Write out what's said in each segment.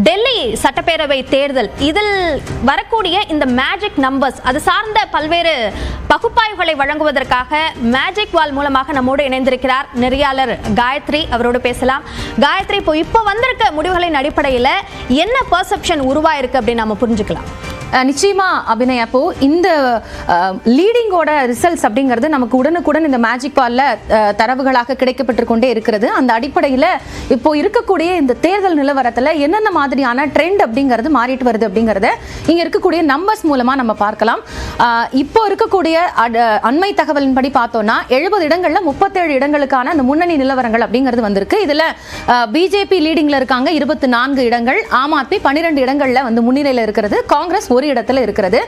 டெல்லி சட்டப்பேரவை தேர்தல் இதில் வரக்கூடிய இந்த மேஜிக் நம்பர்ஸ் அது சார்ந்த பல்வேறு பகுப்பாய்வுகளை வழங்குவதற்காக மேஜிக் வால் மூலமாக நம்மோடு இணைந்திருக்கிறார் நெறியாளர் காயத்ரி. அவரோடு பேசலாம். காயத்ரி, இப்போ வந்திருக்க முடிவுகளின் அடிப்படையில் என்ன பெர்செப்ஷன் உருவாயிருக்கு அப்படின்னு நம்ம புரிஞ்சுக்கலாம்? நிச்சயமா அபிநயா, அப்போ இந்த லீடிங்கோட ரிசல்ட்ஸ் அப்படிங்கிறது நமக்கு உடனுக்குடன் இந்த மேஜிக் பால்ல தரவுகளாக கிடைக்கப்பட்டு கொண்டே இருக்கிறது. அந்த அடிப்படையில் இப்போ இருக்கக்கூடிய இந்த தேர்தல் நிலவரத்தில் என்னென்ன மாதிரியான ட்ரெண்ட் அப்படிங்கிறது மாறிட்டு வருது அப்படிங்கிறத இங்க இருக்கக்கூடிய நம்பர்ஸ் மூலமா நம்ம பார்க்கலாம். இப்போ இருக்கக்கூடிய அண்மை தகவலின்படி பார்த்தோம்னா 70 இடங்கள்ல 37 இடங்களுக்கான அந்த முன்னணி நிலவரங்கள் அப்படிங்கிறது வந்திருக்கு. இதுல பிஜேபி லீடிங்ல இருக்காங்க 24 இடங்கள், ஆம் ஆத்மி 12 இடங்கள்ல வந்து முன்னிலையில் இருக்கிறது, காங்கிரஸ் ஒரு இடத்துல இருக்கிறது.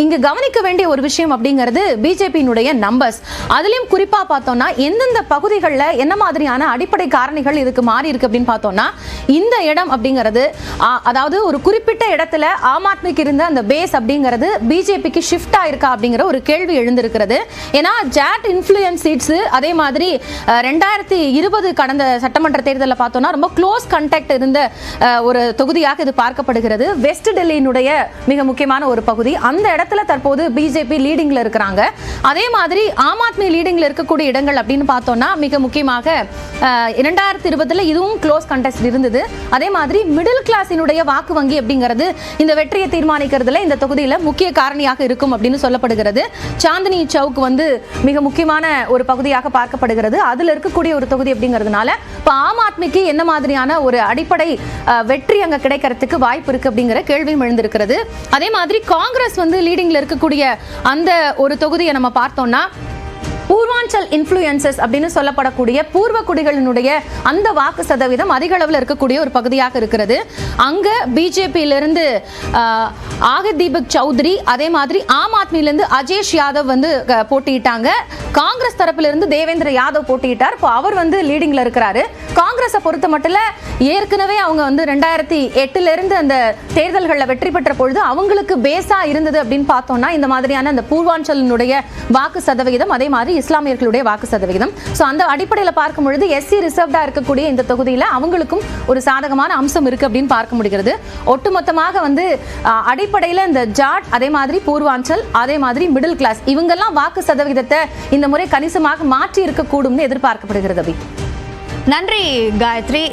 இங்க கவனிக்க வேண்டிய ஒரு விஷயம் அப்படிங்கிறது பிஜேபியினுடைய நம்பர்ஸ். அதுலயும் குறிப்பா பார்த்தோம்னா எந்தெந்த பகுதிகளில் என்ன மாதிரியான அடிப்படை காரணிகள் இதுக்கு மாறி இருக்கு அப்படின்னு பார்த்தோம்னா, இந்த இடம் அப்படிங்கிறது அதாவது ஒரு குறிப்பிட்ட இடத்துல ஆம் ஆத்மிக்கு இருந்த அந்த பேஸ் அப்படிங்கிறது பிஜேபிக்கு ஷிஃப்ட் ஆயிருக்கா அப்படிங்கிற ஒரு கேள்வி எழுந்திருக்கிறது. ஏன்னா ஜாட் இன்ஃப்ளூயன்ஸ் சீட்ஸ், அதே மாதிரி 2020 கடந்த சட்டமன்ற தேர்தலில் பார்த்தோம்னா ரொம்ப க்ளோஸ் கான்டாக்ட் இருந்த ஒரு தொகுதியாக இது பார்க்கப்படுகிறது. வெஸ்ட் டெல்லியினுடைய மிக முக்கியமான ஒரு பகுதி. அந்த இடத்துல தற்போது பிஜேபி லீடிங்ல இருக்கிறாங்க. அதே மாதிரி ஆம் ஆத்மி லீடிங்ல இருக்கக்கூடிய இடங்கள் அப்படின்னு பார்த்தோம்னா மிக முக்கியமாக 2020 இதுவும் க்ளோஸ் கண்டெஸ்ட் இருந்தது. அதே மாதிரி மிடில் கிளாஸினுடைய வாக்கு வங்கி அப்படிங்கிறது இந்த வெற்றியை தீர்மானிக்கிறதுல இந்த தொகுதியில் முக்கிய காரணியாக இருக்கும் அப்படின்னு சொல்லப்படுகிறது. சாந்தினி சவுக் வந்து மிக முக்கியமான ஒரு பகுதியாக பார்க்கப்படுகிறது. அதுல இருக்கக்கூடிய ஒரு தொகுதி அப்படிங்கிறதுனால இப்போ ஆம் ஆத்மிக்கு என்ன மாதிரியான ஒரு அடிப்படை வெற்றி அங்க கிடைக்கிறதுக்கு வாய்ப்பு இருக்கு அப்படிங்கிற கேள்வியும் எழுந்திருக்கிறது. அதே மாதிரி காங்கிரஸ் வந்து லீடிங்ல இருக்கக்கூடிய அந்த ஒரு தொகுதியை நம்ம பார்த்தோம்னா பூர்வாஞ்சல் இன்ஃப்ளூயன்சஸ் அப்படின்னு சொல்லப்படக்கூடிய பூர்வ குடிகளினுடைய அந்த வாக்கு சதவீதம் அதிக அளவில் இருக்கக்கூடிய ஒரு பகுதியாக இருக்கிறது. அங்க பிஜேபியிலிருந்து ஆகத் தீபக் சௌத்ரி, அதே மாதிரி ஆம் ஆத்மியிலிருந்து அஜேஷ் யாதவ் வந்து போட்டியிட்டாங்க. காங்கிரஸ் தரப்பிலிருந்து தேவேந்திர யாதவ் போட்டியிட்டார். இப்போ அவர் வந்து லீடிங்ல இருக்கிறாரு. காங்கிரஸை பொறுத்த மட்டும் ஏற்கனவே அவங்க வந்து 2008 இருந்து அந்த தேர்தல்களில் வெற்றி பெற்ற பொழுது அவங்களுக்கு பேஸா இருந்தது அப்படின்னு பார்த்தோம்னா இந்த மாதிரியான அந்த பூர்வாஞ்சலினுடைய வாக்கு சதவிகிதம், அதே மாதிரி இஸ்லாமியர்களுடைய வாக்கு சதவிகிதம். ஸோ அந்த அடிப்படையில் பார்க்கும் பொழுது எஸ்சி ரிசர்வ்டா இருக்கக்கூடிய இந்த தொகுதியில் அவங்களுக்கும் ஒரு சாதகமான அம்சம் இருக்கு அப்படின்னு பார்க்க முடிகிறது. ஒட்டுமொத்தமாக வந்து அடிப்படையில் இந்த ஜாட், அதே மாதிரி பூர்வாஞ்சல், அதே மாதிரி மிடில் கிளாஸ் இவங்கெல்லாம் வாக்கு சதவிகிதத்தை இந்த முறை கணிசமாக மாற்றி இருக்கக்கூடும் எதிர்பார்க்கப்படுகிறது. நன்றி காயத்ரி.